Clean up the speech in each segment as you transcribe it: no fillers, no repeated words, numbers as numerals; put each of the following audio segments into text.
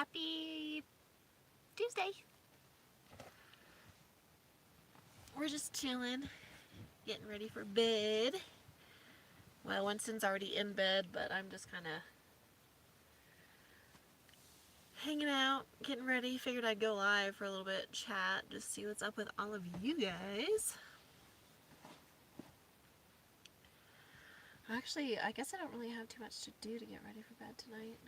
Happy Tuesday. We're just chilling, getting ready for bed. Well, Winston's already in bed, but I'm just kind of hanging out, getting ready. Figured I'd go live for a little bit, chat, just see what's up with all of you guys. Actually, I guess I don't really have too much to do to get ready for bed tonight.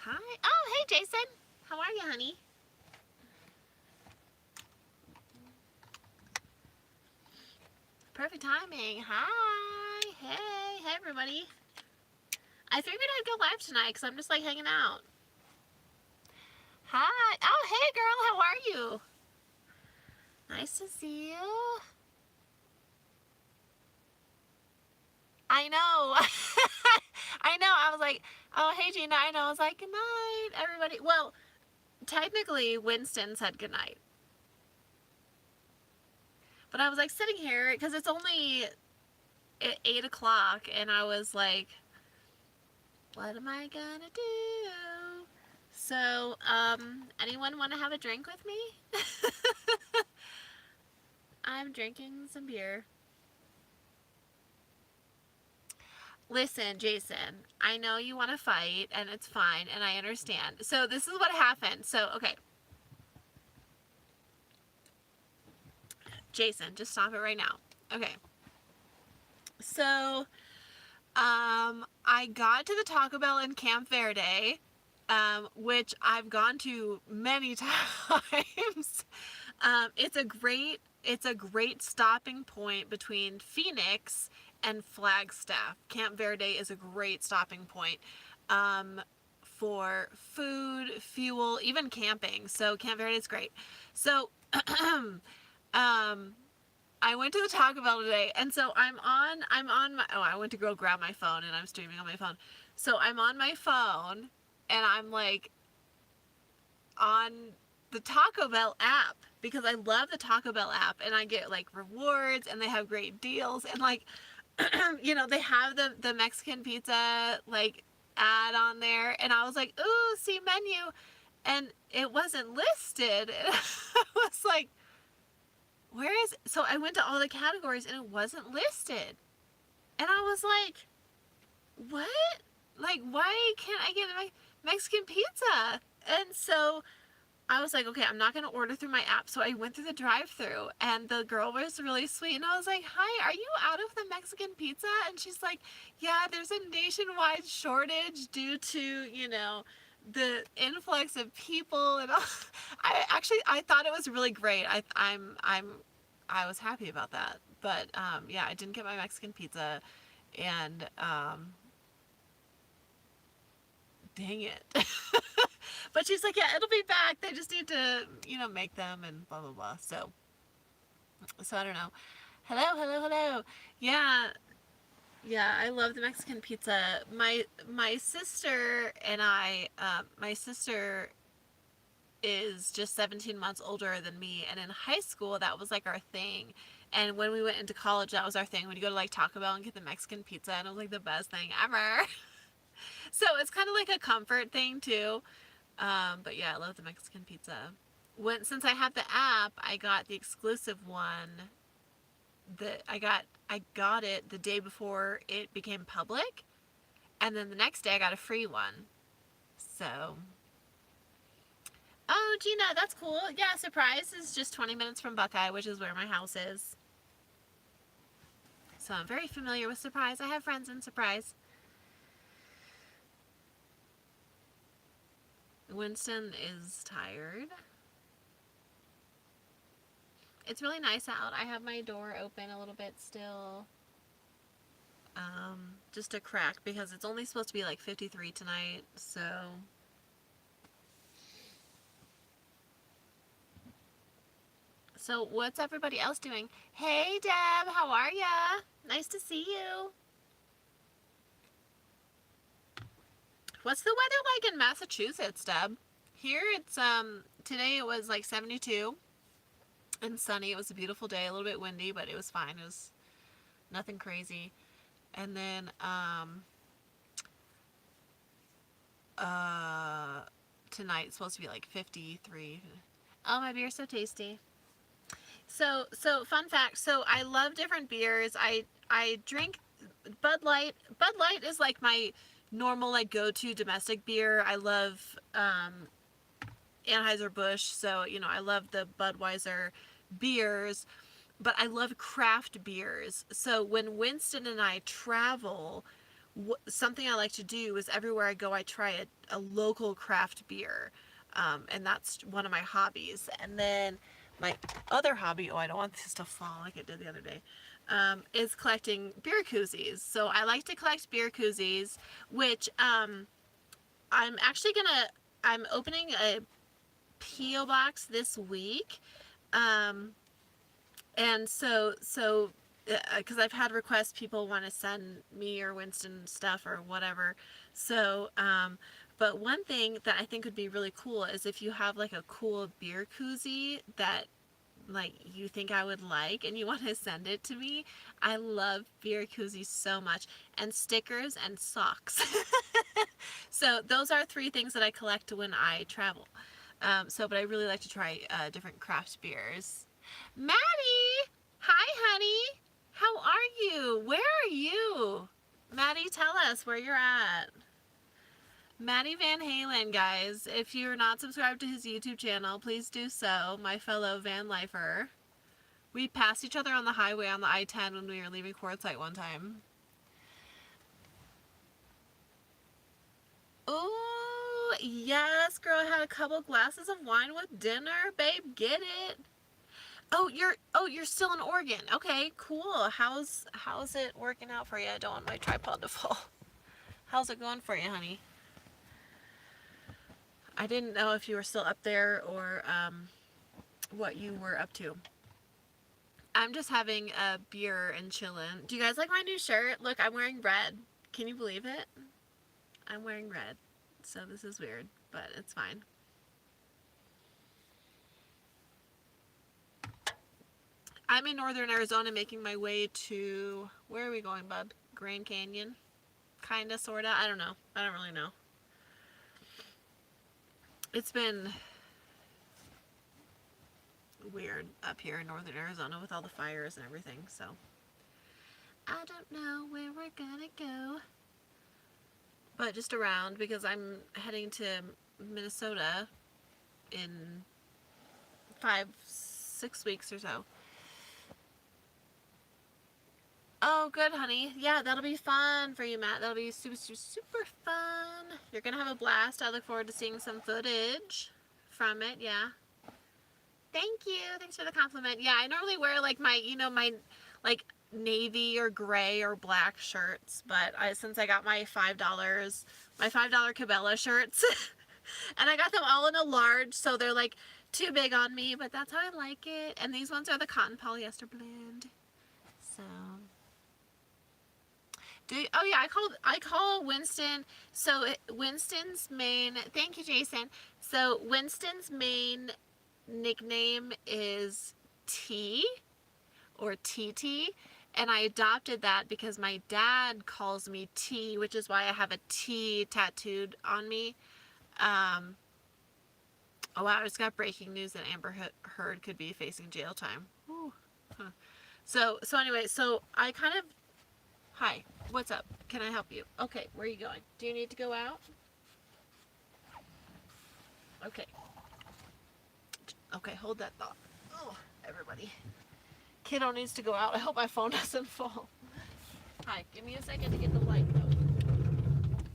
Hi. Oh, hey, Jason. How are you, honey? Perfect timing. Hi. Hey, everybody. I figured I'd go live tonight because I'm just like hanging out. Hi. Oh, hey, girl. How are you? Nice to see you. I know. I know. I was like, oh, hey, Gina. I know. I was like, good night, everybody. Well, technically, Winston said good night. But I was like sitting here because it's only 8 o'clock, and I was like, what am I gonna do? So, anyone want to have a drink with me? I'm drinking some beer. Listen, Jason, I know you want to fight, and it's fine, and I understand. So this is what happened. So, okay. Jason, just stop it right now. Okay. So, I got to the Taco Bell in Camp Verde, which I've gone to many times. It's a great stopping point between Phoenix and Flagstaff. Camp Verde is a great stopping point for food, fuel, even camping. So Camp Verde is great. So I went to the Taco Bell today, and so I'm on my, I went to go grab my phone, and I'm streaming on my phone. So I'm on my phone, and I'm like on the Taco Bell app because I love the Taco Bell app, and I get like rewards, and they have great deals, and like you know, they have the Mexican pizza like ad on there, and I was like, ooh, see menu, and it wasn't listed. And I was like, where is it? So I went to all the categories, and it wasn't listed, and I was like, what? Like, why can't I get my Mexican pizza? And so I was like, okay, I'm not going to order through my app. So I went through the drive-thru, and the girl was really sweet, and I was like, hi, are you out of the Mexican pizza? And she's like, yeah, there's a nationwide shortage due to, you know, the influx of people. And all. I thought it was really great. I was happy about that. But yeah, I didn't get my Mexican pizza, and dang it. But she's like, yeah, it'll be back. They just need to, you know, make them and blah, blah, blah. So I don't know. Hello. Yeah. Yeah, I love the Mexican pizza. My sister and I, my sister is just 17 months older than me. And in high school, that was like our thing. And when we went into college, that was our thing. We'd go to like Taco Bell and get the Mexican pizza. And it was like the best thing ever. So it's kind of like a comfort thing too. But yeah, I love the Mexican pizza. Since I have the app, I got the exclusive one that I got it the day before it became public, and then the next day I got a free one. So, oh, Gina, that's cool. Yeah, Surprise is just 20 minutes from Buckeye, which is where my house is. So I'm very familiar with Surprise. I have friends in Surprise. Winston is tired. It's really nice out. I have my door open a little bit still. Just a crack because it's only supposed to be like 53 tonight, so. So what's everybody else doing? Hey Deb, how are ya? Nice to see you. What's the weather like in Massachusetts, Deb? Here it's today it was like 72. and sunny. It was a beautiful day, a little bit windy, but it was fine. It was nothing crazy. And then tonight it's supposed to be like 53. Oh, my beer's so tasty. So fun fact. So I love different beers. I drink Bud Light. Bud Light is like my normal like go-to domestic beer. I love Anheuser-Busch, so I love the Budweiser beers, but I love craft beers. So when Winston and I travel, something I like to do is everywhere I go I try a local craft beer, and that's one of my hobbies. And then my other hobby, I don't want this to fall like it did the other day, is collecting beer koozies. So I like to collect beer koozies, which I'm opening a P.O. box this week, and so because I've had requests, people want to send me or Winston stuff or whatever. So but one thing that I think would be really cool is if you have like a cool beer koozie that like you think I would like and you want to send it to me. I love beer koozies so much, and stickers and socks. So those are 3 things that I collect when I travel. But I really like to try different craft beers. Maddie! Hi, honey! How are you? Where are you? Maddie, tell us where you're at. Maddie Van Halen, guys. If you're not subscribed to his YouTube channel, please do so, my fellow van lifer. We passed each other on the highway on the I-10 when we were leaving Quartzsite one time. Oh, yes, girl. I had a couple glasses of wine with dinner. Babe, get it. Oh, you're still in Oregon. Okay, cool. How's it working out for you? I don't want my tripod to fall. How's it going for you, honey? I didn't know if you were still up there or what you were up to. I'm just having a beer and chillin'. Do you guys like my new shirt? Look, I'm wearing red. Can you believe it? I'm wearing red. So this is weird, but it's fine. I'm in northern Arizona making my way to... Where are we going, bud? Grand Canyon? Kinda, sorta. I don't know. I don't really know. It's been weird up here in northern Arizona with all the fires and everything, so I don't know where we're gonna go, but just around, because I'm heading to Minnesota in 5-6 weeks or so. Oh, good, honey. Yeah, that'll be fun for you, Matt. That'll be super, super, super fun. You're gonna have a blast. I look forward to seeing some footage from it. Yeah. Thank you. Thanks for the compliment. Yeah, I normally wear like my, my like navy or gray or black shirts, but since I got my $5 Cabela shirts, and I got them all in a large, so they're like too big on me, but that's how I like it. And these ones are the cotton polyester blend. So, oh yeah, I call Winston. So Winston's main. Thank you, Jason. So Winston's main nickname is T or TT, and I adopted that because my dad calls me T, which is why I have a T tattooed on me. Oh wow, I just got breaking news that Amber Heard could be facing jail time. Ooh. Huh. So anyway, so I kind of... Hi, what's up? Can I help you? Okay, where are you going? Do you need to go out? Okay. Okay, hold that thought. Oh, everybody. Kiddo needs to go out. I hope my phone doesn't fall. Hi, give me a second to get the light though.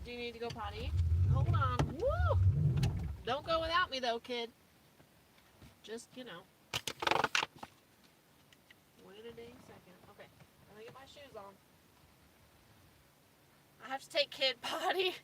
Do you need to go potty? Hold on. Woo! Don't go without me though, kid. Just, Wait a dang second. Okay, let me get my shoes on. I have to take kid potty.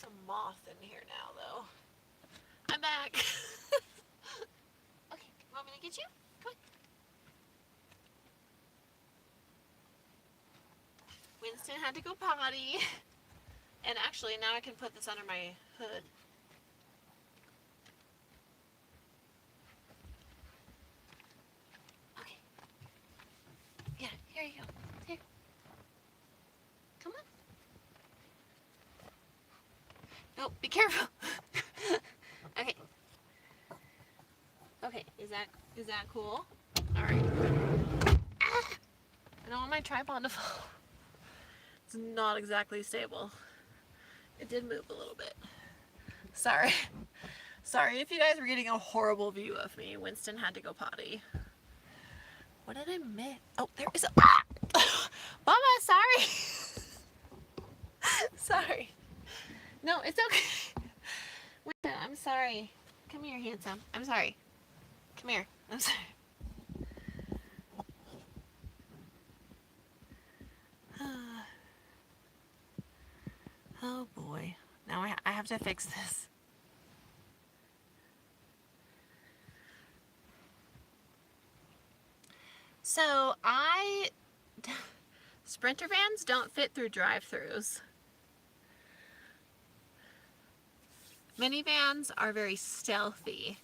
some moth in here now, though. I'm back. Okay, you want me to get you? Come on. Winston had to go potty. And actually, now I can put this under my hood. Okay. Yeah, here you go. Here. Come on. No, be careful. Okay. Okay, is that cool? All right. Ah! I don't want my tripod to fall. It's not exactly stable. It did move a little bit. Sorry. Sorry if you guys were getting a horrible view of me. Winston had to go potty. What did I miss? Oh, there is a... Ah! Mama, sorry. Sorry. No, it's okay. Winston, I'm sorry. Come here, handsome. I'm sorry. Come here. I'm sorry. Oh boy. Now I have to fix this. So Sprinter vans don't fit through drive-thrus. Minivans are very stealthy,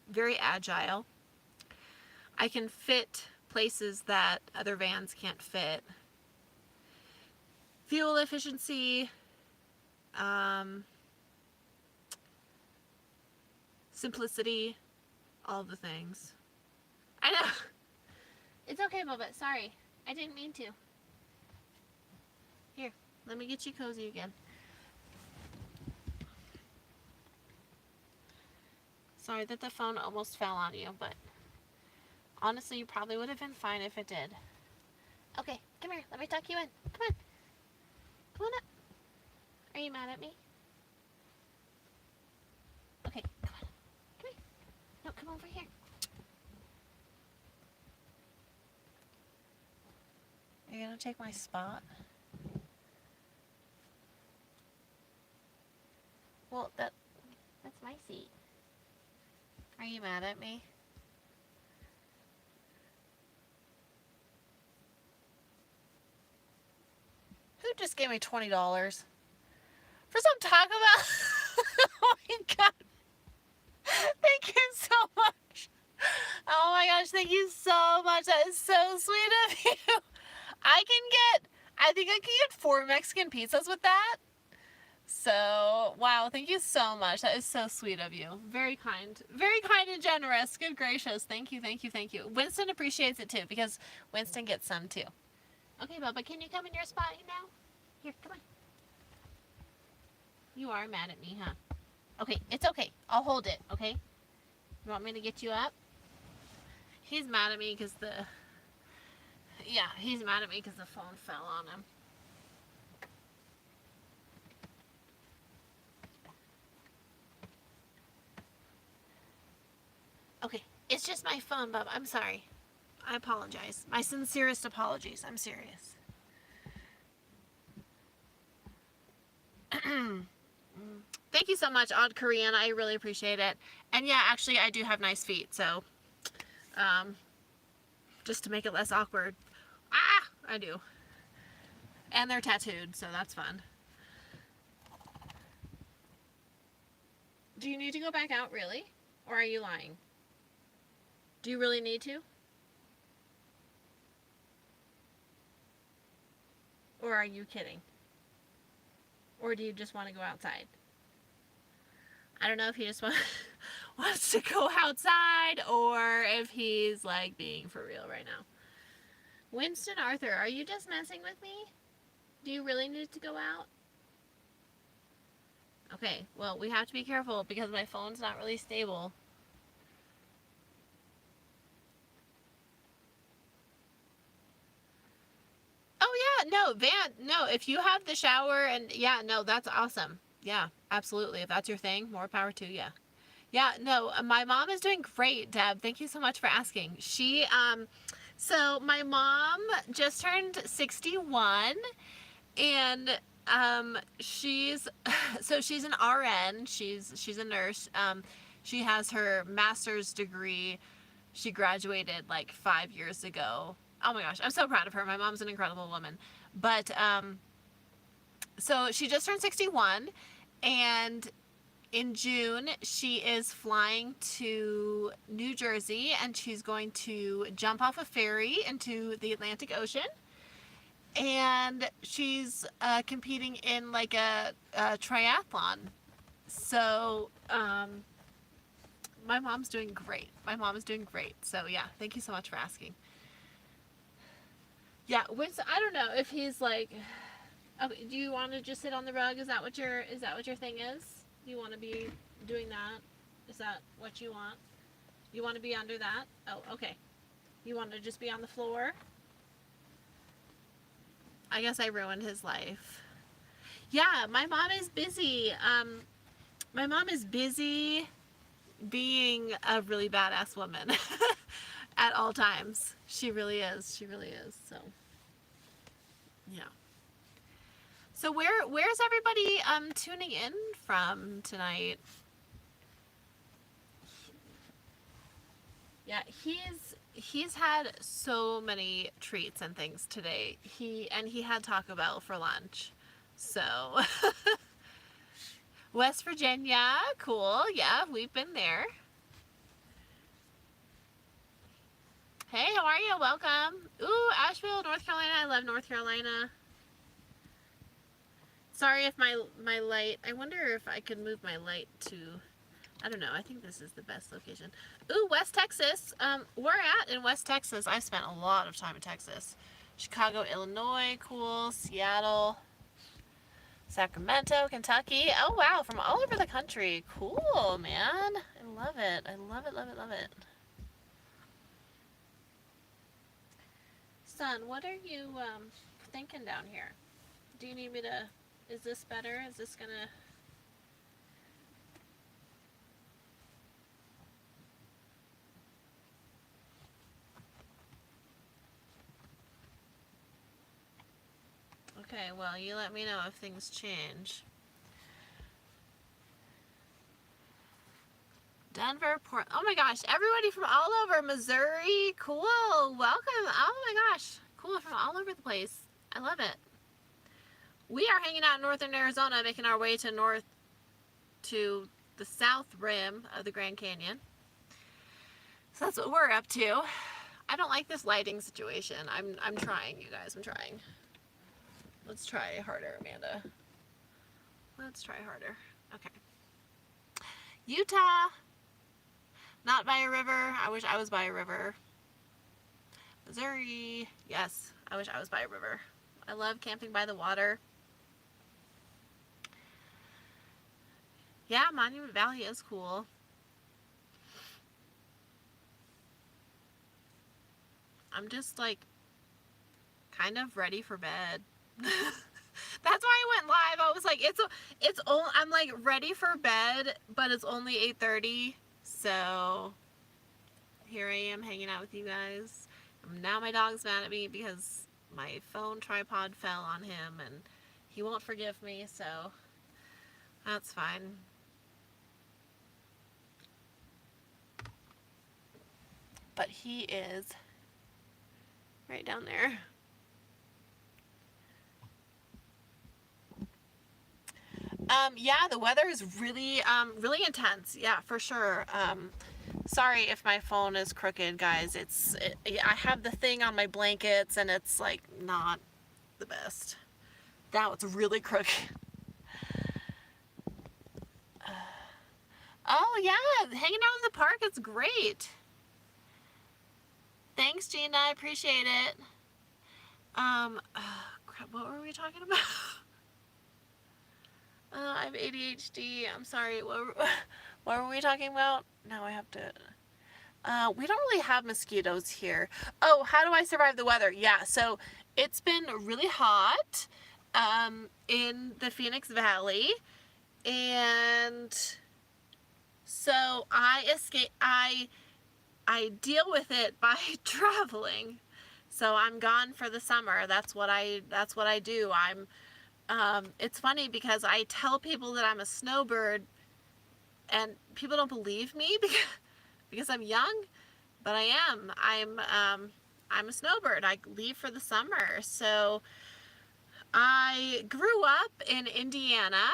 very agile. I can fit places that other vans can't fit. Fuel efficiency, simplicity, all the things. I know. It's okay, Bubba. Sorry. I didn't mean to. Here, let me get you cozy again. Sorry that the phone almost fell on you, but honestly, you probably would have been fine if it did. Okay, come here. Let me tuck you in. Come on. Come on up. Are you mad at me? Okay, come on. Come here. No, come over here. Are you gonna take my spot? Well, that's my seat. Are you mad at me? Who just gave me $20 for some Taco Bell? Oh my god. Thank you so much. Oh my gosh, thank you so much. That is so sweet of you. I think I can get 4 Mexican pizzas with that. So, wow, thank you so much. That is so sweet of you. Very kind and generous. Good gracious. Thank you, thank you, thank you. Winston appreciates it too, because Winston gets some too. Okay, Bubba, can you come in your spot now? Here, come on. You are mad at me, huh? Okay, it's okay. I'll hold it, okay? You want me to get you up? He's mad at me because he's mad at me because the phone fell on him. Okay, it's just my phone, Bub. I'm sorry. I apologize. My sincerest apologies. I'm serious. Thank you so much, Odd Korean. I really appreciate it. And yeah, actually, I do have nice feet, so just to make it less awkward. I do. And they're tattooed, so that's fun. Do you need to go back out, really? Or are you lying? Do you really need to? Or are you kidding? Or do you just want to go outside? I don't know if he just wants to go outside or if he's like being for real right now. Winston Arthur, are you just messing with me? Do you really need to go out? Okay, well, we have to be careful because my phone's not really stable. Oh yeah, no, if you have the shower and yeah, no, that's awesome. Yeah, absolutely. If that's your thing, more power to you. Yeah, no, my mom is doing great, Deb. Thank you so much for asking. So my mom just turned 61 and She's so she's an RN. She's a nurse. She has her master's degree. She graduated like 5 years ago. Oh my gosh, I'm so proud of her. My mom's an incredible woman. But so she just turned 61, and in June she is flying to New Jersey, and she's going to jump off a ferry into the Atlantic Ocean. And she's competing in like a triathlon. So my mom's doing great. My mom is doing great. So yeah, thank you so much for asking. Yeah, Winston, I don't know if he's like, okay, do you want to just sit on the rug? Is that what your thing is? Do you want to be doing that? Is that what you want? You want to be under that? Oh, okay. You want to just be on the floor? I guess I ruined his life. Yeah, my mom is busy. My mom is busy being a really badass woman at all times. She really is. She really is. So, yeah. So where's everybody tuning in from tonight? Yeah, he's had so many treats and things today. He had Taco Bell for lunch. So West Virginia, cool. Yeah, we've been there. Hey, how are you? Welcome. Ooh, Asheville, North Carolina. I love North Carolina. Sorry if my light, I wonder if I could move my light to, I don't know, I think this is the best location. Ooh, West Texas. Where at in West Texas? I spent a lot of time in Texas. Chicago, Illinois, cool. Seattle, Sacramento, Kentucky. Oh wow, from all over the country. Cool, man. I love it. I love it, love it, love it. Son, what are you thinking down here? Do you need me to, is this better? Is this gonna... Okay, well, you let me know if things change. Denver, Portland. Oh my gosh, everybody from all over Missouri. Cool. Welcome. Oh my gosh. Cool, from all over the place. I love it. We are hanging out in northern Arizona, making our way to the south rim of the Grand Canyon. So that's what we're up to. I don't like this lighting situation. I'm trying, you guys. I'm trying. Let's try harder, Amanda. Let's try harder. Okay. Utah. Not by a river. I wish I was by a river. Missouri. Yes, I wish I was by a river. I love camping by the water. Yeah, Monument Valley is cool. I'm just like kind of ready for bed. That's why I went live. I was like, I'm like ready for bed, but it's only 8:30. So here I am hanging out with you guys. Now my dog's mad at me because my phone tripod fell on him and he won't forgive me, so that's fine. But he is right down there. Yeah, the weather is really intense. Yeah, for sure. Sorry if my phone is crooked, guys. I have the thing on my blankets and it's like not the best. Now it's really crooked. Oh yeah, hanging out in the park, it's great. Thanks, Gina. I appreciate it. Crap, what were we talking about? I have ADHD. I'm sorry. What were we talking about? Now I have to... we don't really have mosquitoes here. Oh, how do I survive the weather? Yeah, so it's been really hot in the Phoenix Valley. And so I deal with it by traveling. So I'm gone for the summer. That's what I do. I'm It's funny because I tell people that I'm a snowbird and people don't believe me because I'm young, but I am. I'm a snowbird. I leave for the summer. So I grew up in Indiana.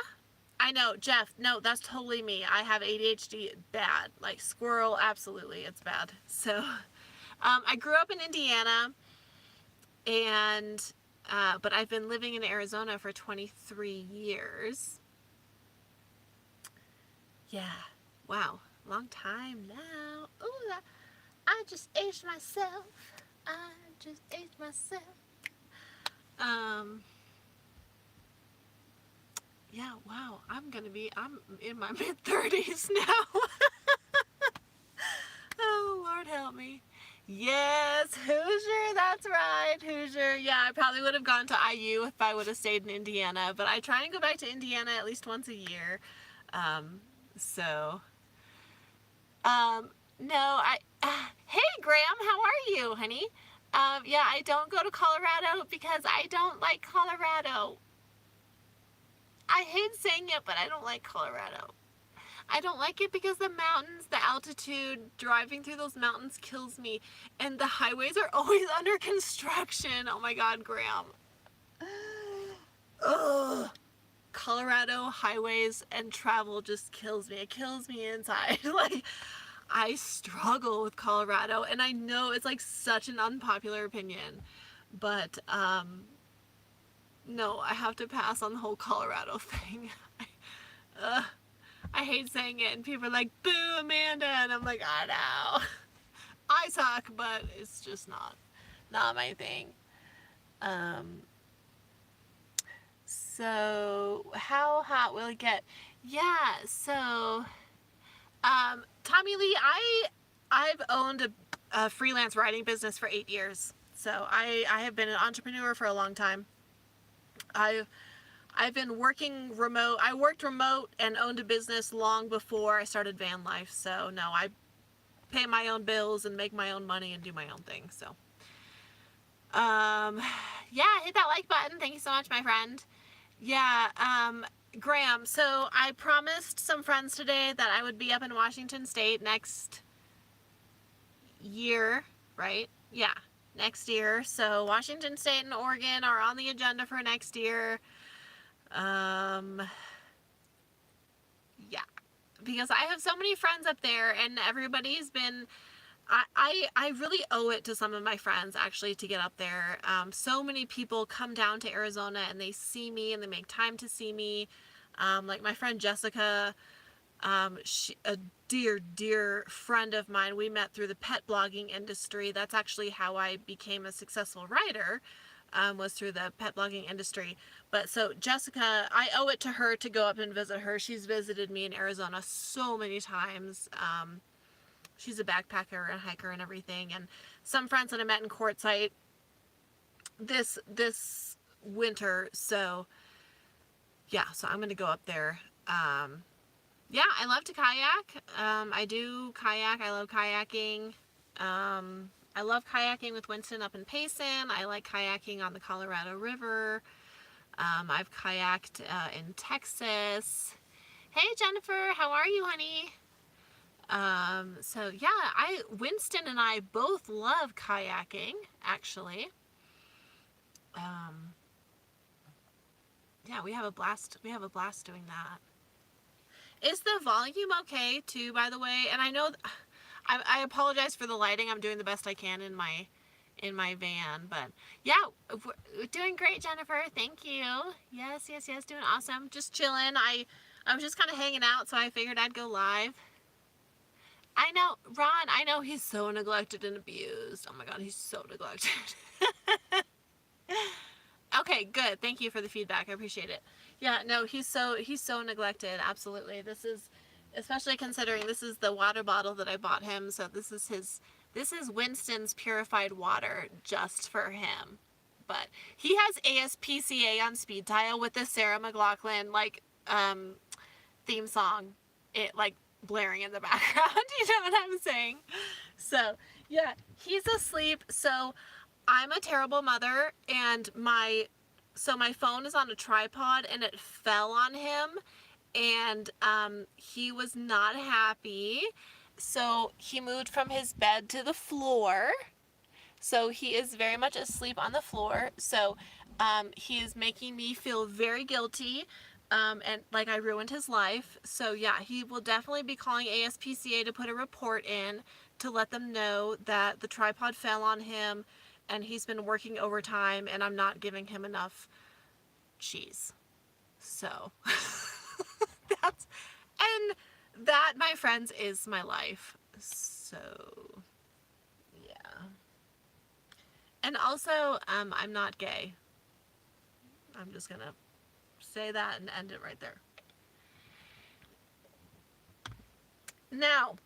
I know, Jeff, no, that's totally me. I have ADHD bad. Like squirrel, absolutely, it's bad. So I grew up in Indiana, and but I've been living in Arizona for 23 years. Yeah, wow, long time now. Ooh, I just aged myself. I just aged myself. Yeah, wow, I'm in my mid-30s now. Oh, Lord help me. Yes, Hoosier, that's right, Hoosier. Yeah, I probably would have gone to IU if I would have stayed in Indiana, but I try and go back to Indiana at least once a year. So, no, hey, Graham, how are you, honey? Yeah, I don't go to Colorado because I don't like Colorado. I hate saying it, but I don't like Colorado. I don't like it because the mountains, the altitude, driving through those mountains kills me. And the highways are always under construction. Oh my God, Graham. Ugh. Colorado highways and travel just kills me. It kills me inside. Like, I struggle with Colorado, and I know it's like such an unpopular opinion, but no, I have to pass on the whole Colorado thing. I hate saying it, and people are like, boo, Amanda, and I'm like, I know. I suck, but it's just not my thing. So how hot will it get? Yeah, so Tommy Lee, I've owned a freelance writing business for 8 years. So I have been an entrepreneur for a long time. I've been working remote. I worked remote and owned a business long before I started van life. So no, I pay my own bills and make my own money and do my own thing. So yeah, hit that like button. Thank you so much, my friend. Yeah, Graham, so I promised some friends today that I would be up in Washington State next year, right? Yeah, next year. So Washington State and Oregon are on the agenda for next year. Yeah, because I have so many friends up there, and everybody's been, I really owe it to some of my friends actually to get up there. So many people come down to Arizona and they see me and they make time to see me. Like my friend Jessica, she, a dear friend of mine. We met through the pet blogging industry. That's actually how I became a successful writer, was through the pet blogging industry. But so Jessica, I owe it to her to go up and visit her. She's visited me in Arizona so many times. She's a backpacker and hiker and everything. And some friends that I met in Quartzsite this winter. So yeah, so I'm going to go up there. Yeah, I love to kayak. I do kayak. I love kayaking. I love kayaking with Winston up in Payson. I like kayaking on the Colorado River. I've kayaked in Texas. Hey, Jennifer, how are you, honey? So yeah, Winston and I both love kayaking, actually. Yeah, we have a blast doing that. Is the volume okay too, by the way? And I know, I apologize for the lighting. I'm doing the best I can in my van, but yeah, we're doing great, Jennifer. Thank you. Yes, doing awesome. Just chilling. I was just kind of hanging out, so I figured I'd go live. I know, Ron, I know he's so neglected and abused. Oh my God, he's so neglected. Okay, good. Thank you for the feedback. I appreciate it. Yeah, no, he's so neglected. Absolutely. This is, especially considering this is the water bottle that I bought him. So this is Winston's purified water just for him. But he has ASPCA on speed dial with the Sarah McLachlan theme song. It blaring in the background. You know what I'm saying? So yeah, he's asleep. So I'm a terrible mother, and my so my phone is on a tripod and it fell on him, and he was not happy. So he moved from his bed to the floor. So he is very much asleep on the floor. So he is making me feel very guilty, and like I ruined his life. So yeah, he will definitely be calling ASPCA to put a report in to let them know that the tripod fell on him and he's been working overtime and I'm not giving him enough cheese. So that's, and that, my friends, is my life. So yeah. And also, I'm not gay. I'm just gonna say that and end it right there. Now,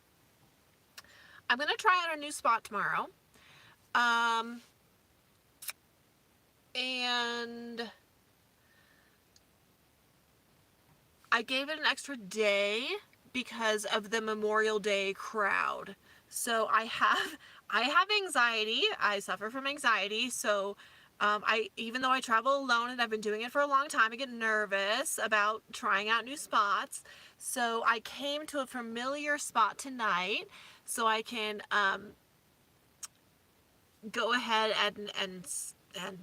I'm gonna try out a new spot tomorrow. And I gave it an extra day because of the Memorial Day crowd. So I have anxiety. I suffer from anxiety. So even though I travel alone and I've been doing it for a long time, I get nervous about trying out new spots. So I came to a familiar spot tonight so I can go ahead and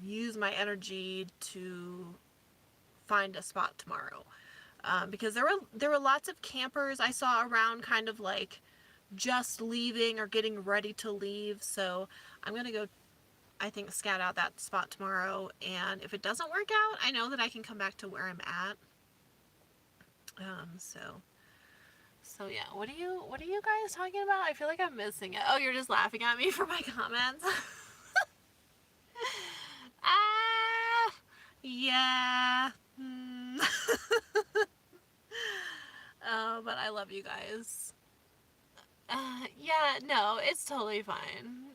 use my energy to find a spot tomorrow. Because there were lots of campers I saw around, kind of like just leaving or getting ready to leave. So I'm gonna go, I think, scout out that spot tomorrow. And if it doesn't work out, I know that I can come back to where I'm at. So yeah. What are you guys talking about? I feel like I'm missing it. Oh, you're just laughing at me for my comments. Yeah. Oh, but I love you guys. Yeah, no, it's totally fine.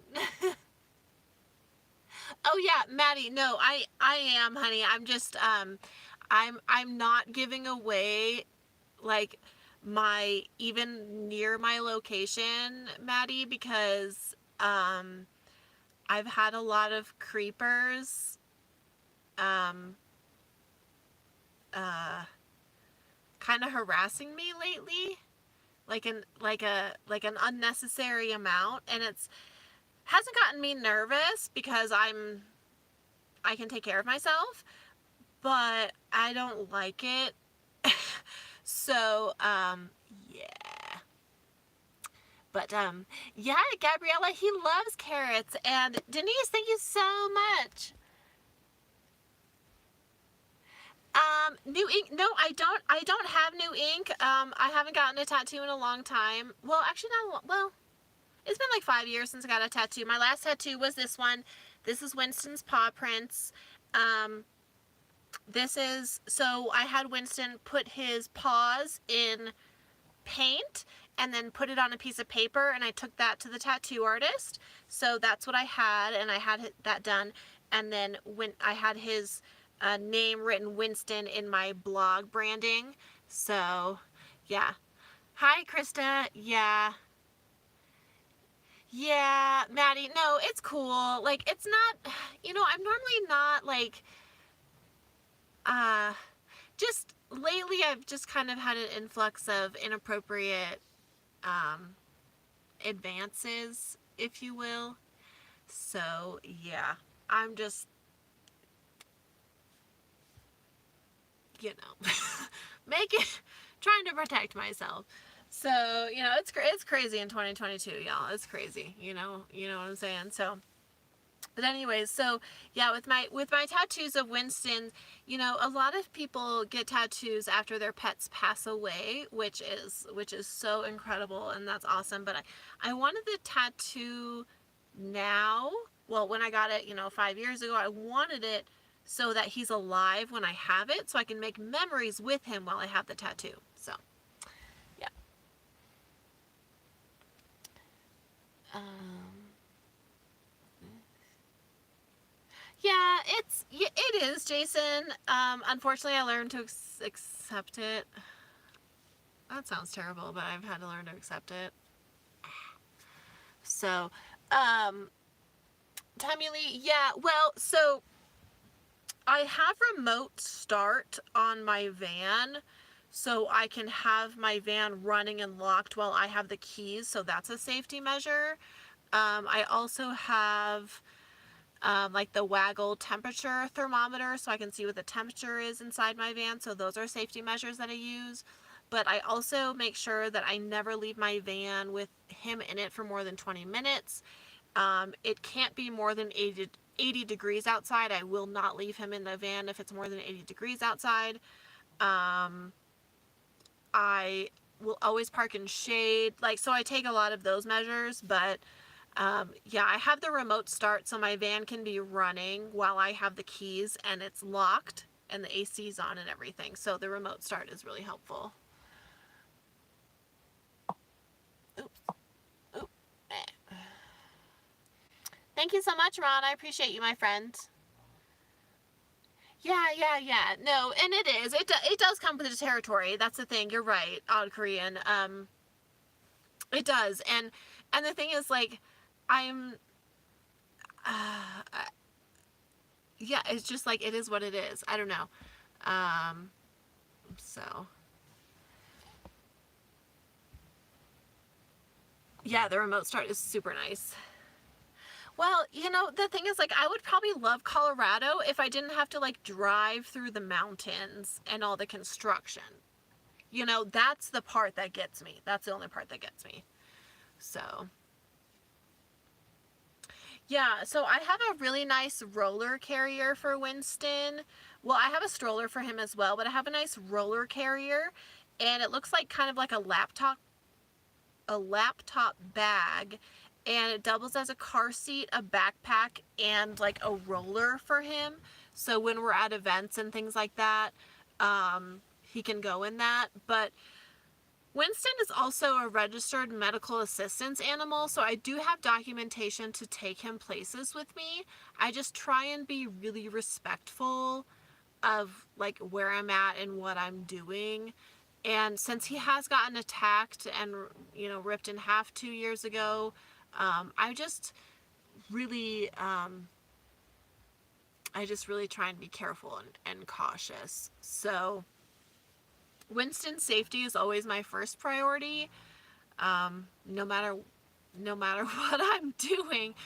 Oh yeah, Maddie, no, I am, honey. I'm just I'm not giving away like my, even near my location, Maddie, because I've had a lot of creepers kind of harassing me lately, like an unnecessary amount, and it's hasn't gotten me nervous because I can take care of myself, but I don't like it. So yeah. But yeah, Gabriella, he loves carrots. And Denise, thank you so much. New ink? No, I don't have new ink. I haven't gotten a tattoo in a long time. Well, actually not. Well, it's been like 5 years since I got a tattoo. My last tattoo was this one. This is Winston's paw prints. This is, so I had Winston put his paws in paint and then put it on a piece of paper, and I took that to the tattoo artist. So that's what I had, and I had that done. And then when I had his name written, Winston, in my blog branding. So yeah. Hi, Krista. Yeah, Maddie, no, it's cool. Like, it's not, I'm normally not like just lately I've just kind of had an influx of inappropriate advances, if you will. So yeah, I'm just, trying to protect myself. So, it's crazy in 2022, y'all. It's crazy, you know what I'm saying? So, but anyways, so yeah, with my tattoos of Winston, a lot of people get tattoos after their pets pass away, which is so incredible, and that's awesome. But I wanted the tattoo now. Well, when I got it, 5 years ago, I wanted it so that he's alive when I have it, so I can make memories with him while I have the tattoo. So, yeah. Yeah, it is, Jason. Unfortunately, I learned to accept it. That sounds terrible, but I've had to learn to accept it. So, Tommy Lee, yeah, well, so I have remote start on my van, so I can have my van running and locked while I have the keys, so that's a safety measure. I also have like the waggle temperature thermometer, so I can see what the temperature is inside my van, so those are safety measures that I use. But I also make sure that I never leave my van with him in it for more than 20 minutes. It can't be more than 80 degrees outside. I will not leave him in the van if it's more than 80 degrees outside. I will always park in shade. Like, so I take a lot of those measures, but yeah, I have the remote start so my van can be running while I have the keys and it's locked and the AC's on and everything. So the remote start is really helpful. Thank you so much, Ron. I appreciate you, my friend. Yeah. No, and it is. It does come with the territory. That's the thing. You're right, Odd Korean. It does. And the thing is, like, I'm yeah, it's just like it is what it is. I don't know. So yeah, the remote start is super nice. Well, you know, the thing is, like, I would probably love Colorado if I didn't have to, like, drive through the mountains and all the construction. You know, that's the part that gets me. That's the only part that gets me. So, yeah, so I have a really nice roller carrier for Winston. Well, I have a stroller for him as well, but I have a nice roller carrier, and it looks like kind of like a laptop bag, and it doubles as a car seat, a backpack, and like a roller for him. So when we're at events and things like that, he can go in that. But Winston is also a registered medical assistance animal, so I do have documentation to take him places with me. I just try and be really respectful of like where I'm at and what I'm doing. And since he has gotten attacked and, you know, ripped in half 2 years ago, I just really try and be careful and cautious. So Winston's safety is always my first priority, no matter what I'm doing.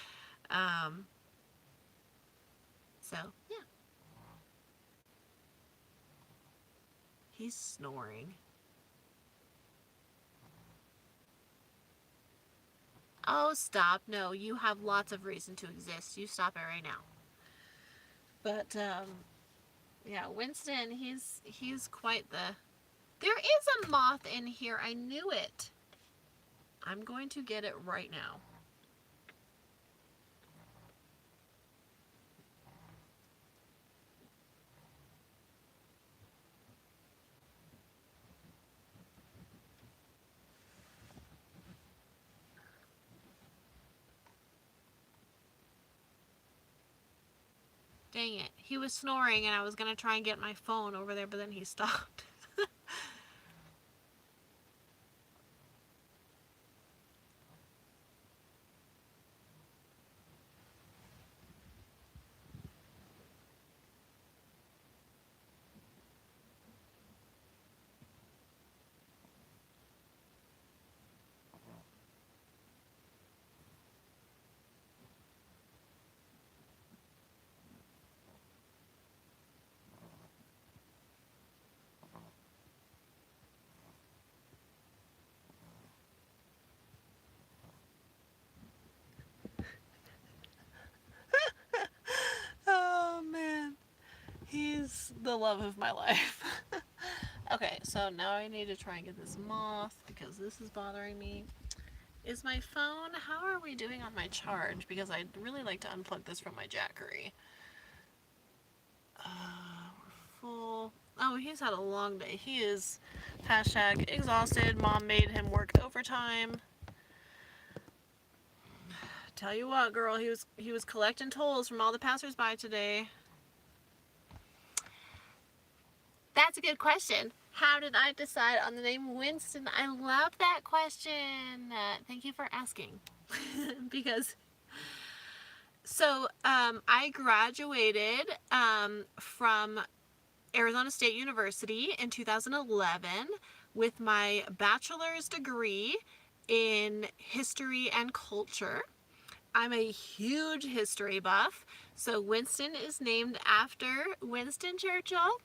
So yeah, he's snoring. Oh, stop! No, you have lots of reason to exist. You stop it right now. But yeah, Winston, he's quite the. There is a moth in here. I knew it. I'm going to get it right now. Dang it. He was snoring and I was going to try and get my phone over there, but then he stopped. Oh, man. He's the love of my life. Okay, so now I need to try and get this moth because this is bothering me. Is my phone, how are we doing on my charge? Because I'd really like to unplug this from my Jackery. We're full. Oh, he's had a long day. He is hashtag exhausted. Mom made him work overtime. Tell you what, girl, he was collecting tolls from all the passersby today. That's a good question. How did I decide on the name Winston? I love that question. Thank you for asking. Because I graduated from Arizona State University in 2011 with my bachelor's degree in history and culture. I'm a huge history buff. So Winston is named after Winston Churchill.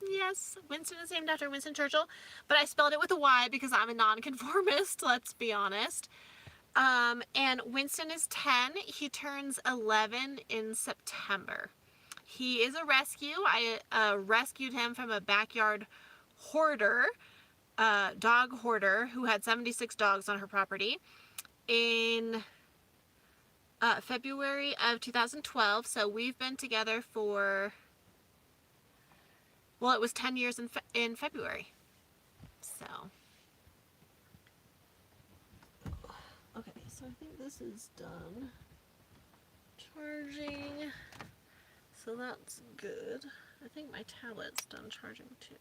Yes, Winston is named after Winston Churchill, but I spelled it with a Y because I'm a nonconformist, let's be honest. And Winston is 10. He turns 11 in September. He is a rescue. I rescued him from a backyard hoarder, dog hoarder, who had 76 dogs on her property in February of 2012. So we've been together for, well, it was 10 years in February. So. Okay, so I think this is done charging. So that's good. I think my tablet's done charging too.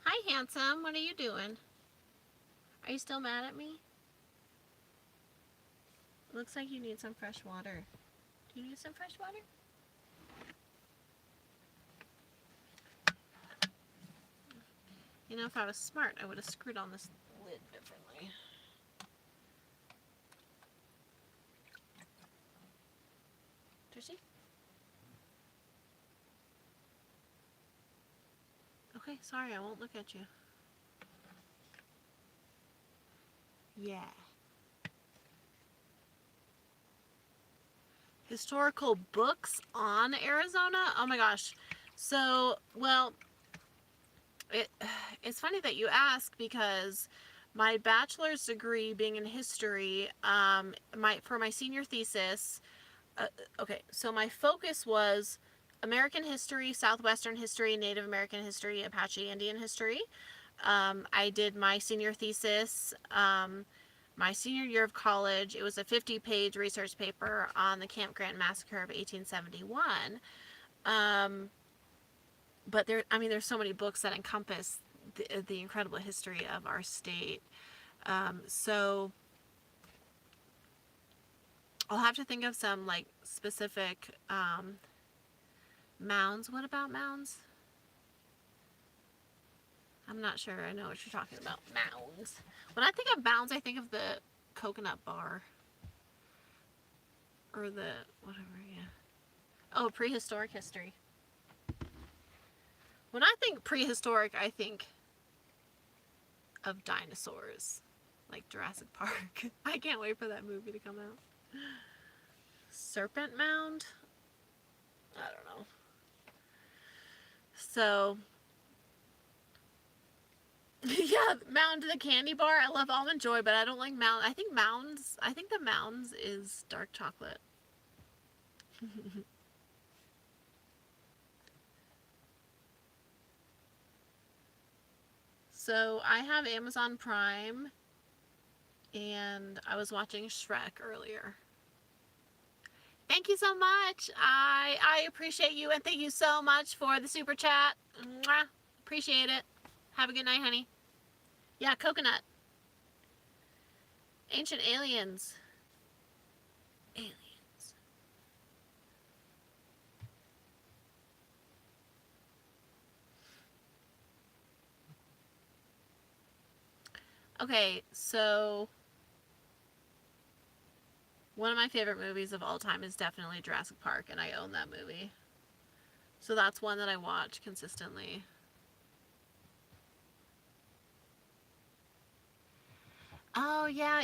Hi, handsome. What are you doing? Are you still mad at me? Looks like you need some fresh water. Do you need some fresh water? You know, if I was smart, I would have screwed on this lid differently. Jersey? Okay, sorry, I won't look at you. Yeah. Historical books on Arizona? Oh my gosh. So, well, it's funny that you ask because my bachelor's degree being in history, for my senior thesis, okay, so my focus was American history, Southwestern history, Native American history, Apache Indian history. I did my senior thesis my senior year of college. It was a 50-page research paper on the Camp Grant Massacre of 1871. But there's so many books that encompass the incredible history of our state. So I'll have to think of some like specific mounds. What about mounds? I'm not sure I know what you're talking about. Mounds. When I think of mounds, I think of the coconut bar. Or the, whatever, yeah. Oh, prehistoric history. When I think prehistoric, I think of dinosaurs. Like Jurassic Park. I can't wait for that movie to come out. Serpent mound? I don't know. So... yeah, Mound the candy bar. I love Almond Joy, but I don't like Mound. I think the Mounds is dark chocolate. So I have Amazon Prime, and I was watching Shrek earlier. Thank you so much. I appreciate you, and thank you so much for the super chat. Mwah. Appreciate it. Have a good night, honey. Yeah, coconut. Ancient aliens. Aliens. Okay, so one of my favorite movies of all time is definitely Jurassic Park, and I own that movie. So that's one that I watch consistently. Oh, yeah,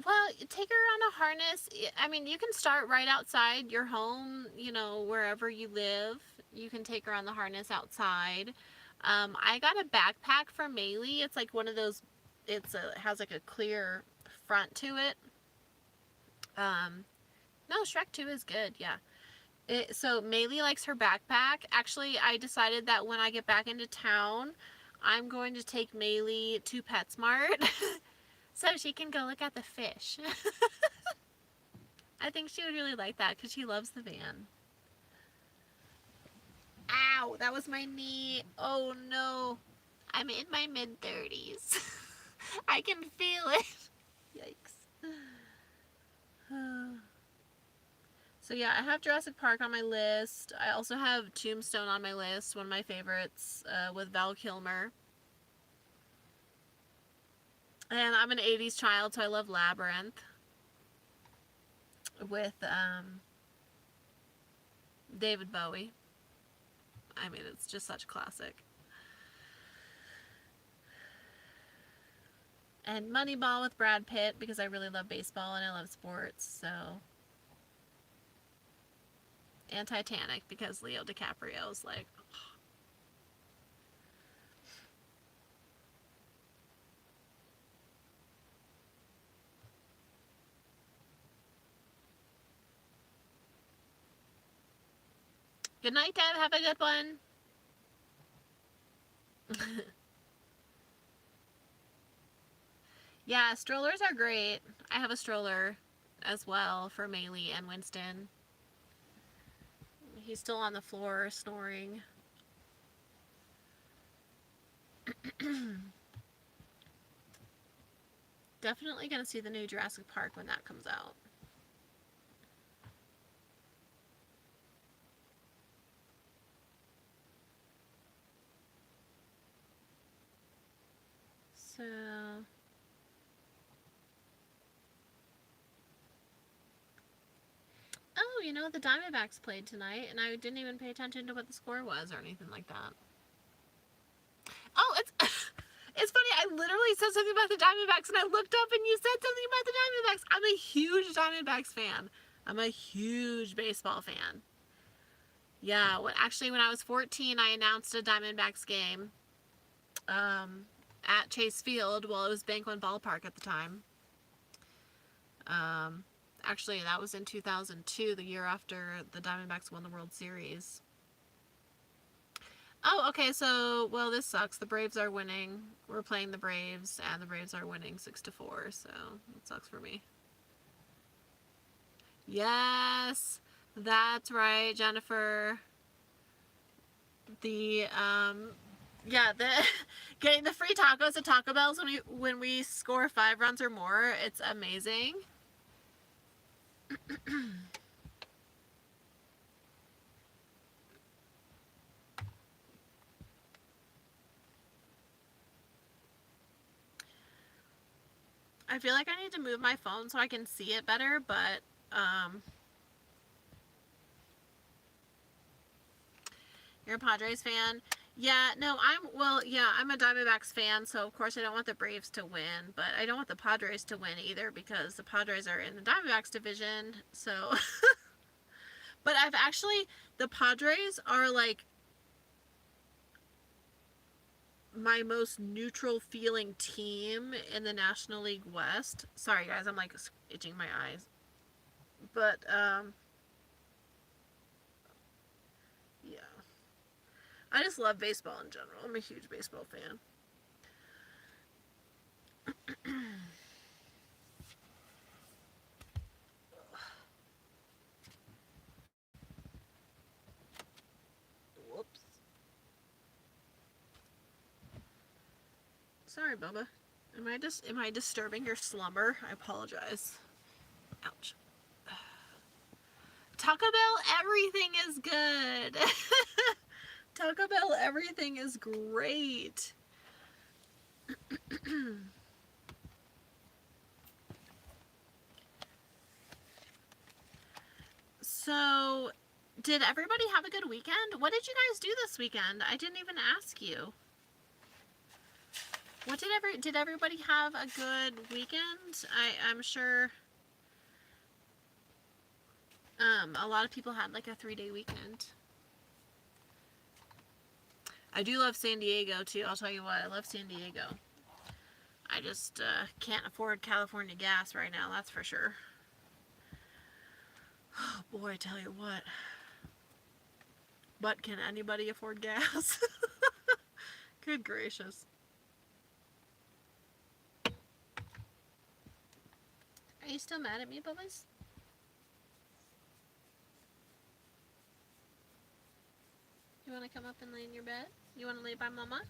well, take her on a harness. I mean, you can start right outside your home, wherever you live. You can take her on the harness outside. I got a backpack from Maylee. It's like one of those, it has like a clear front to it. No, Shrek 2 is good, yeah. So Maylee likes her backpack. Actually, I decided that when I get back into town, I'm going to take Maylee to PetSmart so she can go look at the fish. I think she would really like that because she loves the van. Ow, that was my knee. Oh no. I'm in my mid-30s. I can feel it. Yikes. So yeah, I have Jurassic Park on my list. I also have Tombstone on my list, one of my favorites, with Val Kilmer. And I'm an 80s child, so I love Labyrinth with David Bowie. I mean, it's just such a classic. And Moneyball with Brad Pitt, because I really love baseball and I love sports, so. And Titanic, because Leo DiCaprio is like. Good night, Deb. Have a good one. Yeah, strollers are great. I have a stroller as well for Maylee and Winston. He's still on the floor snoring. Definitely gonna see the new Jurassic Park when that comes out. So. Oh, you know, the Diamondbacks played tonight, and I didn't even pay attention to what the score was or anything like that. Oh, it's it's funny. I literally said something about the Diamondbacks, and I looked up, and you said something about the Diamondbacks. I'm a huge Diamondbacks fan. I'm a huge baseball fan. Yeah, actually, when I was 14, I announced a Diamondbacks game at Chase Field. Well, it was Bank One Ballpark at the time. Actually, that was in 2002, the year after the Diamondbacks won the World Series. Oh, okay, so, well, this sucks. The Braves are winning. We're playing the Braves, and the Braves are winning 6-4, so it sucks for me. Yes, that's right, Jennifer. The, yeah, getting the free tacos at Taco Bell's when we score 5 runs or more, it's amazing. I feel like I need to move my phone so I can see it better, but you're a Padres fan? Yeah, no, I'm a Diamondbacks fan, so of course I don't want the Braves to win, but I don't want the Padres to win either because the Padres are in the Diamondbacks division, so. But the Padres are like my most neutral feeling team in the National League West. Sorry guys, I'm like itching my eyes. But yeah. I just love baseball in general. I'm a huge baseball fan. Whoops. Sorry, Bubba. Am I disturbing your slumber? I apologize. Ouch. Taco Bell, everything is good. Taco Bell, everything is great. So, did everybody have a good weekend? What did you guys do this weekend? I didn't even ask you. Did everybody have a good weekend? I'm sure a lot of people had like a 3-day weekend. I do love San Diego too. I'll tell you what, I love San Diego. I just can't afford California gas right now, that's for sure. Oh boy, I tell you what. But can anybody afford gas? Good gracious. Are you still mad at me, Bubba's? You want to come up and lay in your bed? You want to lay by Mama?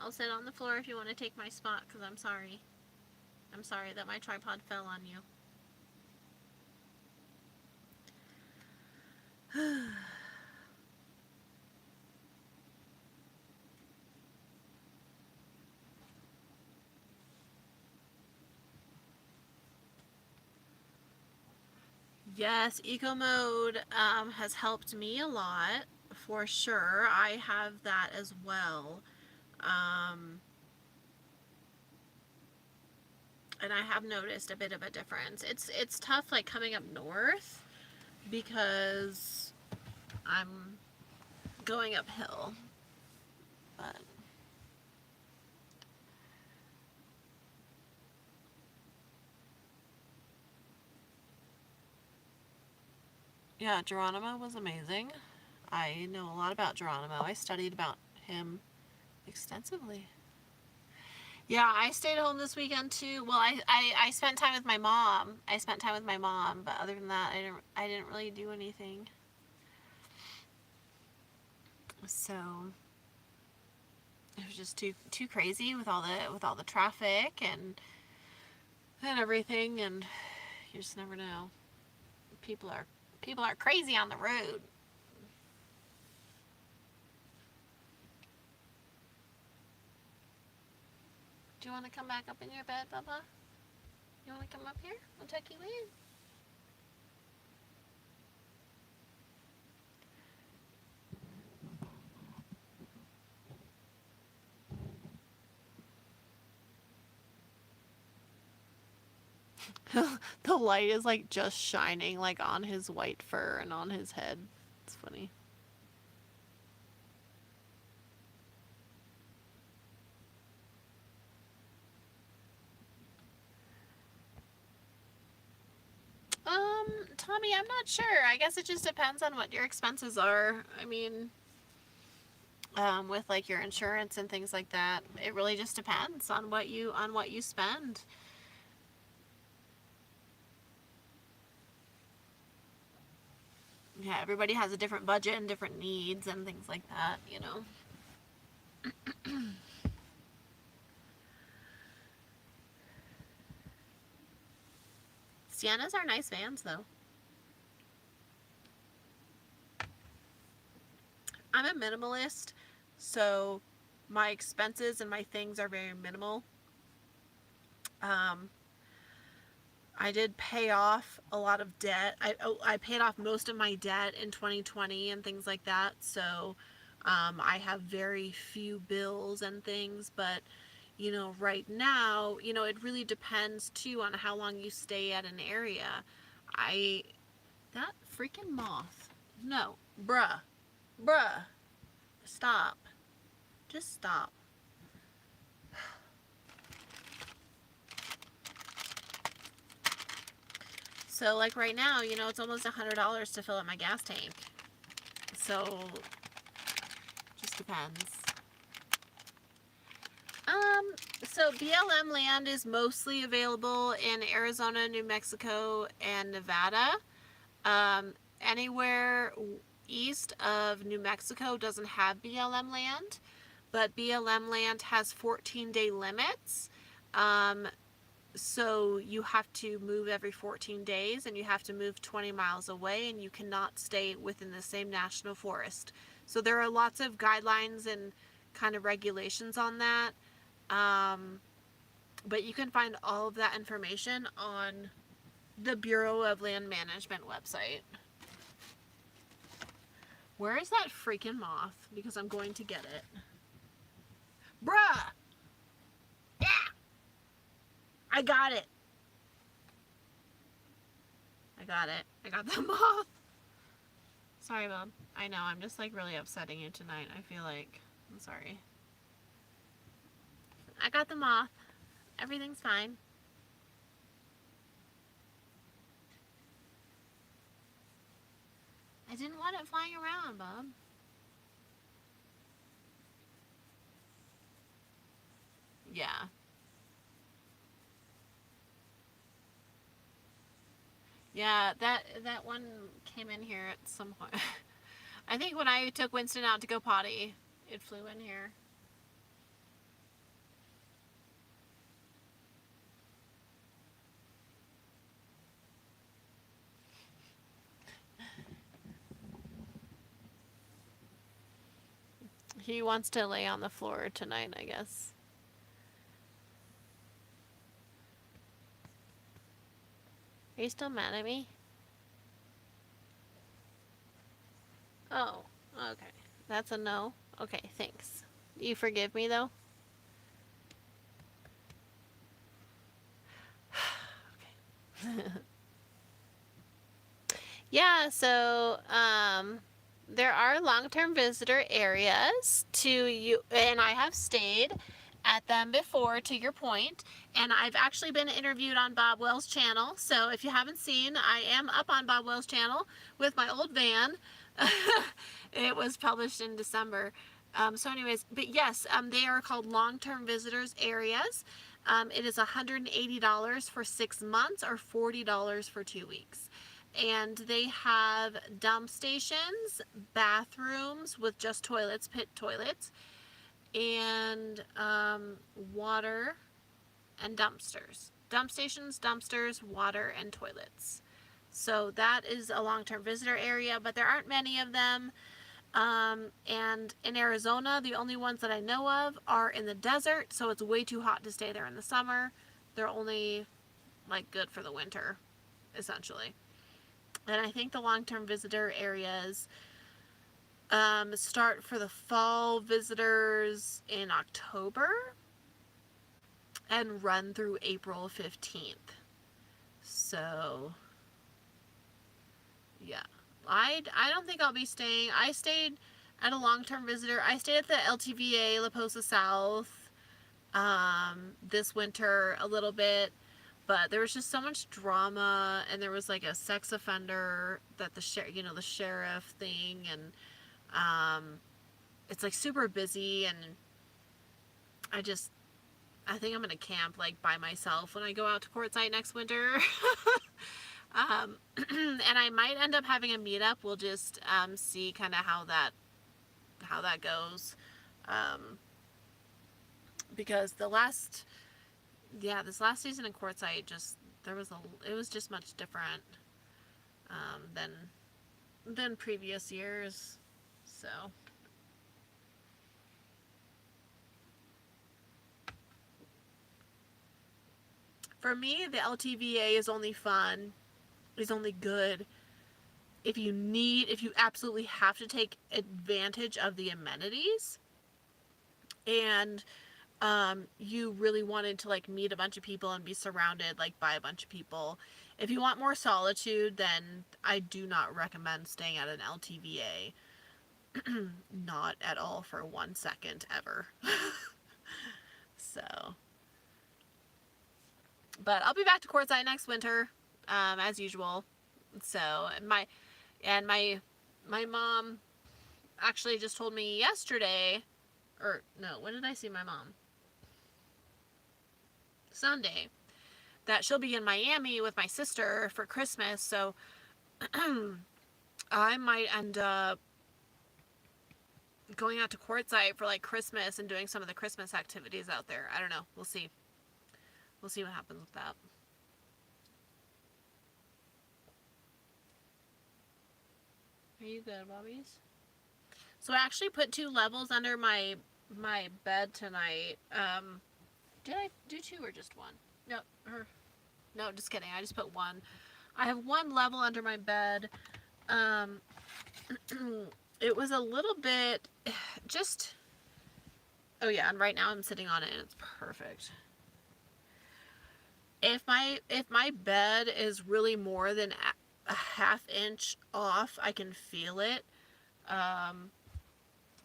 I'll sit on the floor if you want to take my spot, because I'm sorry. I'm sorry that my tripod fell on you. Yes, eco mode has helped me a lot, for sure. I have that as well. And I have noticed a bit of a difference. It's tough, like, coming up north because I'm going uphill. But yeah, Geronimo was amazing. I know a lot about Geronimo. I studied about him extensively. Yeah, I stayed home this weekend too. Well, I spent time with my mom. But other than that, I didn't really do anything. So it was just too crazy with all the traffic and everything, and you just never know. People are crazy on the road. Do you want to come back up in your bed, Bubba? You want to come up here? I'll tuck you in. The light is like just shining like on his white fur and on his head. It's funny. Tommy, I'm not sure. I guess it just depends on what your expenses are. I mean, with like your insurance and things like that, it really just depends on what you spend. Yeah, everybody has a different budget and different needs and things like that, you know. Siennas are nice vans, though. I'm a minimalist, so my expenses and my things are very minimal. I did pay off a lot of debt. I paid off most of my debt in 2020 and things like that, so I have very few bills and things, but you know, right now, you know, it really depends too on how long you stay at an area. That freaking moth. No, bruh, stop. Just stop. So, like right now, you know, it's almost $100 to fill up my gas tank. So, just depends. So BLM land is mostly available in Arizona, New Mexico, and Nevada. Anywhere east of New Mexico doesn't have BLM land, but BLM land has 14-day limits. So you have to move every 14 days, and you have to move 20 miles away, and you cannot stay within the same national forest. So there are lots of guidelines and kind of regulations on that. But you can find all of that information on the Bureau of Land Management website. Where is that freaking moth? Because I'm going to get it. Bruh! Yeah! I got it. I got the moth. Sorry, Bob. I know, I'm just like really upsetting you tonight. I feel like, I'm sorry. I got the moth. Everything's fine. I didn't want it flying around, Bob. Yeah. Yeah, that one came in here at some point. I think when I took Winston out to go potty, it flew in here. He wants to lay on the floor tonight, I guess. Are you still mad at me? Oh, okay. That's a no? Okay, thanks. You forgive me, though? Okay. Yeah, so, there are long-term visitor areas to you, and I have stayed at them before, to your point, and I've actually been interviewed on Bob Wells' channel. So if you haven't seen, I am up on Bob Wells' channel with my old van. It was published in December. So anyways, but yes, they are called long-term visitors areas. It is $180 for 6 months or $40 for 2 weeks. And they have dump stations, bathrooms with just toilets, pit toilets, and water and dumpsters. Dump stations, dumpsters, water, and toilets. So that is a long-term visitor area, but there aren't many of them. And in Arizona, the only ones that I know of are in the desert, so it's way too hot to stay there in the summer. They're only like good for the winter, essentially. And I think the long-term visitor areas start for the fall visitors in October and run through April 15th. So, yeah. I don't think I'll be staying. I stayed at a long-term visitor. I stayed at the LTVA La Posa South this winter a little bit. But there was just so much drama, and there was like a sex offender that the sheriff thing, and it's like super busy, and I think I'm gonna camp like by myself when I go out to Quartzsite next winter. And I might end up having a meetup. We'll just see kind of how that goes, because this last season in Quartzsite it was just much different than previous years. So for me, the LTVA is only good if you absolutely have to take advantage of the amenities, and you really wanted to like meet a bunch of people and be surrounded like by a bunch of people. If you want more solitude, then I do not recommend staying at an LTVA. Not at all for 1 second ever. So, but I'll be back to Quartzsite next winter, as usual. So my mom actually just told me yesterday, or no, when did I see my mom? Sunday, that she'll be in Miami with my sister for Christmas, so I might end up going out to Quartzsite for like Christmas and doing some of the Christmas activities out there. I don't know. We'll see. We'll see what happens with that. Are you good, Bobbies? So I actually put 2 levels under my bed tonight. Did I do 2 or just 1? No, just kidding. I just put 1. I have 1 level under my bed. It was a little bit just, oh yeah, and right now I'm sitting on it and it's perfect. If my bed is really more than a ½ inch off, I can feel it.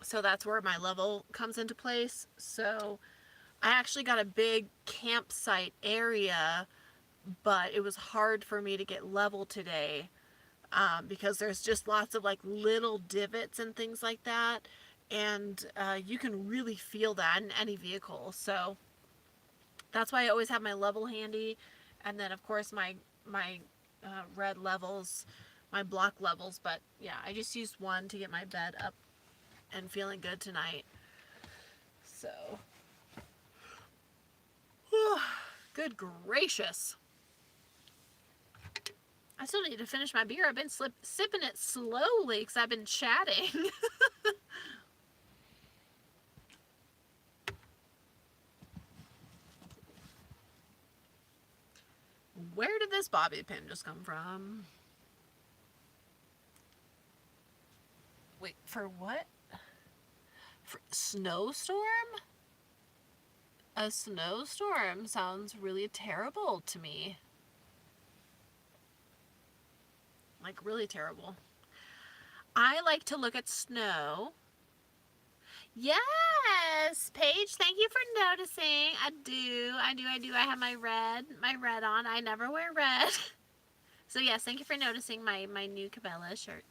So that's where my level comes into place. So I actually got a big campsite area, but it was hard for me to get level today, because there's just lots of like little divots and things like that, and you can really feel that in any vehicle. So that's why I always have my level handy, and then of course my red levels, my block levels. But yeah, I just used 1 to get my bed up and feeling good tonight. So, good gracious. I still need to finish my beer. I've been sipping it slowly because I've been chatting. Where did this bobby pin just come from? Wait, for what? For snowstorm? A snowstorm sounds really terrible to me. Like, really terrible. I like to look at snow. Yes, Paige, thank you for noticing. I do. I have my red on. I never wear red. So yes, thank you for noticing my new Cabela shirt.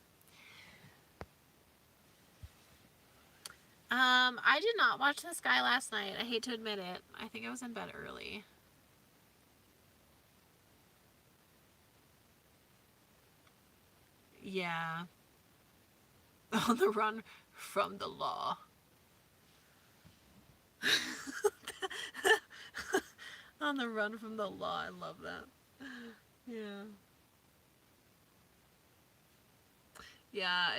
I did not watch the sky last night. I hate to admit it. I think I was in bed early. Yeah. On the run from the law. On the run from the law. I love that. Yeah. Yeah,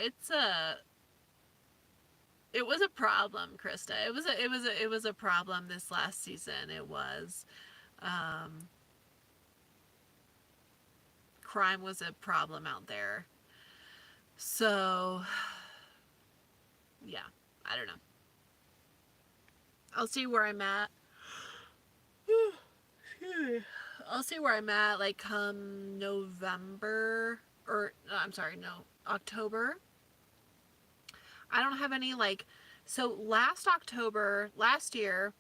it was a problem, Krista. It was a problem this last season. It was crime was a problem out there. So yeah, I don't know. I'll see where I'm at. I'll see where I'm at like come November or I'm sorry, no, October. I don't have any like so last year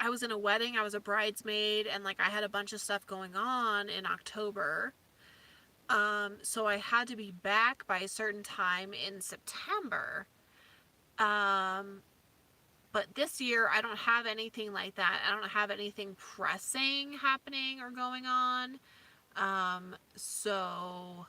I was in a wedding, I was a bridesmaid and like I had a bunch of stuff going on in October. So I had to be back by a certain time in September. But this year, I don't have anything like that. I don't have anything pressing happening or going on. So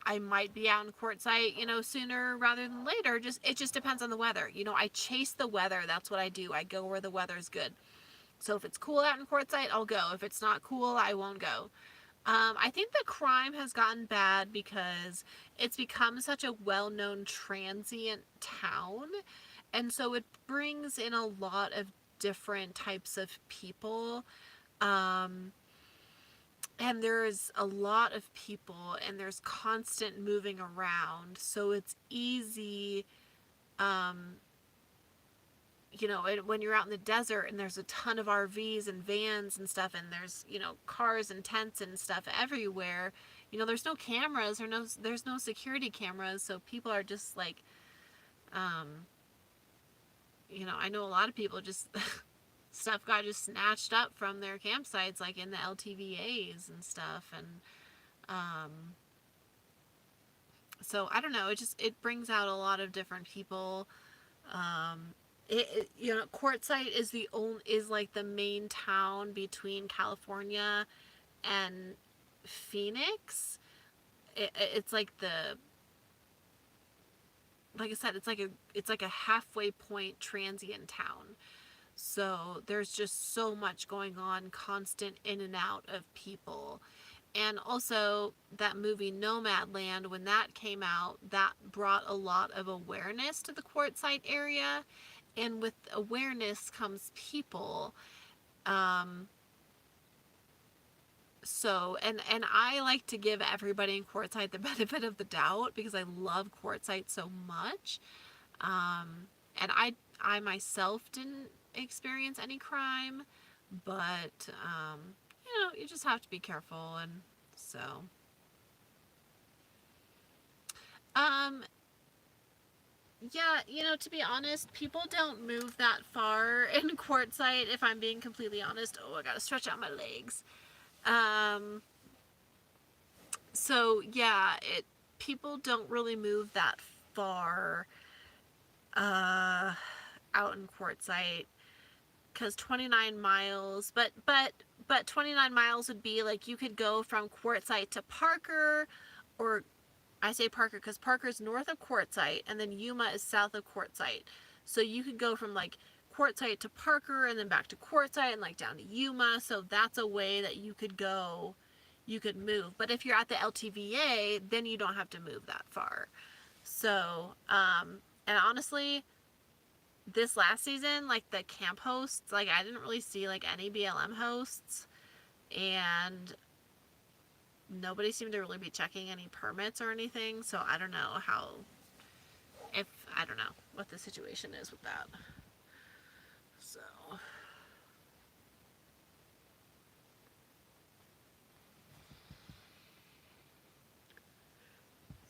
I might be out in Quartzsite, sooner rather than later. It just depends on the weather. I chase the weather. That's what I do. I go where the weather's good. So if it's cool out in Quartzsite, I'll go. If it's not cool, I won't go. I think the crime has gotten bad because it's become such a well-known transient town. And so it brings in a lot of different types of people. And there's a lot of people and there's constant moving around. So it's easy, when you're out in the desert and there's a ton of RVs and vans and stuff and there's, cars and tents and stuff everywhere, there's no cameras or there's no security cameras. So people are just like, I know a lot of people just, stuff got just snatched up from their campsites, like in the LTVAs and stuff. And, so I don't know, it brings out a lot of different people. Quartzsite is like the main town between California and Phoenix. It's like like I said, it's like a halfway point transient town. So there's just so much going on, constant in and out of people. And also that movie Nomadland, when that came out, that brought a lot of awareness to the Quartzsite area. And with awareness comes people. So, and I like to give everybody in Quartzsite the benefit of the doubt because I love Quartzsite so much. And I myself didn't experience any crime, but, you just have to be careful. And so, yeah, to be honest, people don't move that far in Quartzsite, if I'm being completely honest. Oh, I gotta stretch out my legs. So, yeah, people don't really move that far, out in Quartzsite, because 29 miles, but 29 miles would be, like, you could go from Quartzsite to Parker, or I say Parker because Parker's north of Quartzsite, and then Yuma is south of Quartzsite. So you could go from like Quartzsite to Parker, and then back to Quartzsite, and like down to Yuma. So that's a way that you could go, you could move. But if you're at the LTVA, then you don't have to move that far. So, and honestly, this last season, like the camp hosts, like I didn't really see like any BLM hosts, and nobody seemed to really be checking any permits or anything. So I don't know I don't know what the situation is with that. So.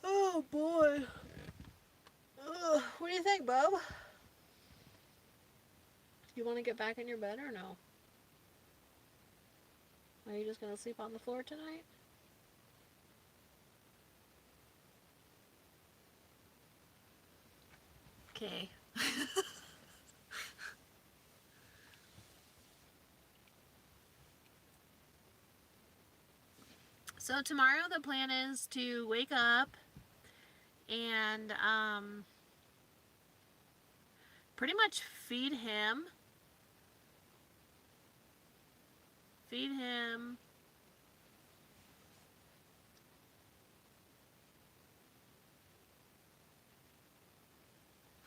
Oh boy. Ugh, what do you think, bub? You want to get back in your bed or no? Are you just going to sleep on the floor tonight? Okay. So tomorrow the plan is to wake up and pretty much feed him.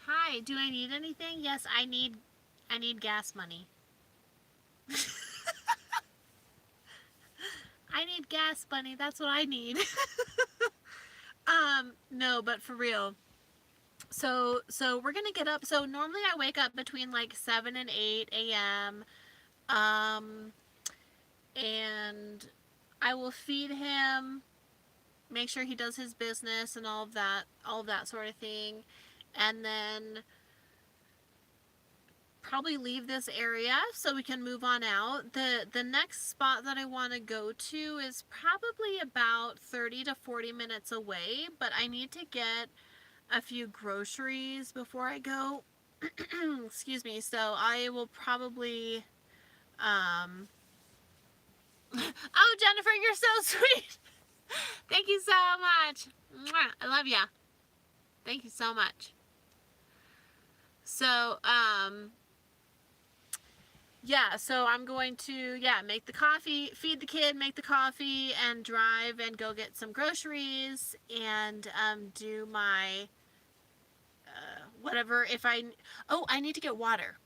Hi, do I need anything? Yes, I need gas money. I need gas money. That's what I need. No, but for real. So we're gonna get up. So normally I wake up between like 7 and 8 a.m. And I will feed him, make sure he does his business and all of that sort of thing, and then probably leave this area so we can move on out. The next spot that I want to go to is probably about 30 to 40 minutes away, but I need to get a few groceries before I go. Excuse me. So I will probably oh, Jennifer, you're so sweet. Thank you so much. I love ya. Thank you so much. So, yeah, so I'm going to, make the coffee, feed the kid, make the coffee, and drive and go get some groceries and do my whatever. I need to get water.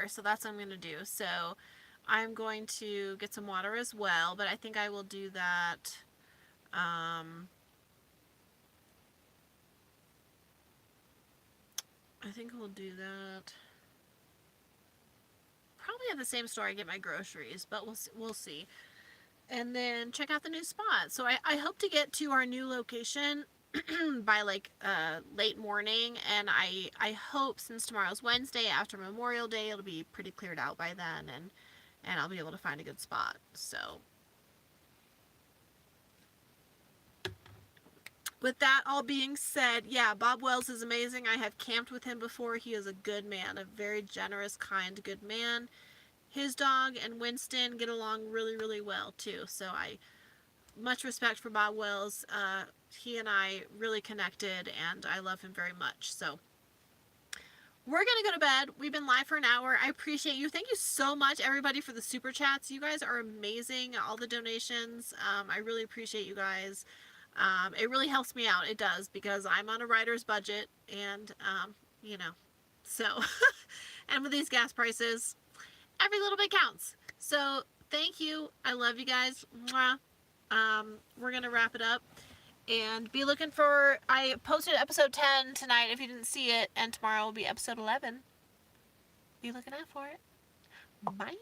So that's what I'm going to do. So I'm going to get some water as well, but I think I will do that. I think we'll do that probably at the same store I get my groceries, but we'll see. And then check out the new spot. So I hope to get to our new location by like late morning, and I hope, since tomorrow's Wednesday after Memorial Day, it'll be pretty cleared out by then, and I'll be able to find a good spot. So with that all being said, yeah, Bob Wells is amazing. I have camped with him before. He is a good man, a very generous, kind, good man. His dog and Winston get along really, really well too. So much respect for Bob Wells. He and I really connected, and I love him very much. So we're going to go to bed. We've been live for an hour. I appreciate you. Thank you so much, everybody, for the super chats. You guys are amazing. All the donations. I really appreciate you guys. It really helps me out. It does, because I'm on a writer's budget, and, so, and with these gas prices, every little bit counts. So thank you. I love you guys. Mwah. We're going to wrap it up. And be looking for, I posted episode 10 tonight if you didn't see it, and tomorrow will be episode 11. Be looking out for it. Bye.